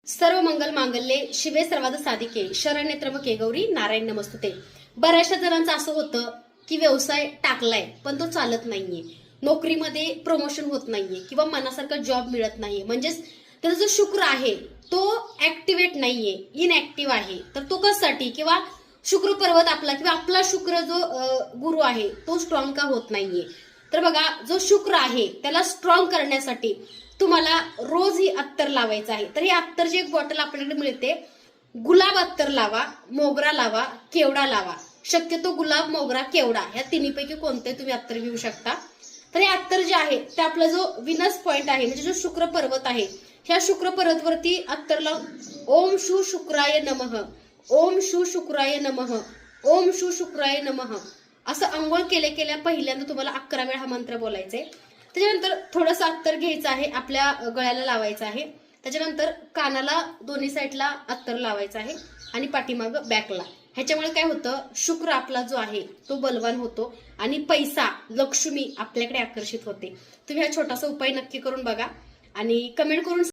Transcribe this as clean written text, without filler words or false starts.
सर्व मंगल मांगल्ये शिवे सर्वाद साधिके शरण्ये त्र्यंबके गौरी नारायण नमस्तुते। बऱ्याचशा जणांचं असं होतं की व्यवसाय टाकलाय पण तो चालत नाहीये, नोकरीमध्ये प्रमोशन होत नाहीये किंवा मनासारखा जॉब मिळत नाहीये, म्हणजेच त्याचा जो शुक्र आहे तो ऍक्टिव्हेट नाहीये, इनऍक्टिव्ह आहे। तर तो कशासाठी किंवा शुक्र पर्वत आपला किंवा आपला शुक्र जो गुरु आहे तो स्ट्रॉंग का होत नाहीये। तर बघा, जो शुक्र आहे त्याला स्ट्रॉंग करण्यासाठी तुम्हाला रोज ही अत्तर लावायचं आहे। तर ही अत्तरची एक बॉटल आपल्याकडे मिळते। गुलाब अत्तर लावा, मोगरा लावा, केवडा लावा। शक्यतो गुलाब, मोगरा, केवडा या तिन्हीपैकी कोणते तुम्ही अत्तर घेऊ शकता। तर हे अत्तर जे आहे ते आपला जो विनस पॉइंट आहे म्हणजे जो शुक्र पर्वत आहे, ह्या शुक्र पर्वतवरती अत्तर लावून ओम शू शुक्राय नमः, ओम शू शुक्राय नमः, ओम शू शुक्राय नमः असं अंघोळ केल्या केल्या पहिल्यांदा तुम्हाला 11 वेळा हा मंत्र बोलायचा आहे। त्याच्यानंतर थोडंसं अत्तर घ्यायचं आहे, आपल्या गळ्याला लावायचं आहे। त्याच्यानंतर कानाला दोन्ही साईडला अत्तर लावायचं आहे आणि पाठीमागं बॅकला। ह्याच्यामुळे काय होतं, शुक्र आपला जो आहे तो बलवान होतो आणि पैसा, लक्ष्मी आपल्याकडे आकर्षित होते। तुम्ही हा छोटासा उपाय नक्की करून बघा आणि कमेंट करून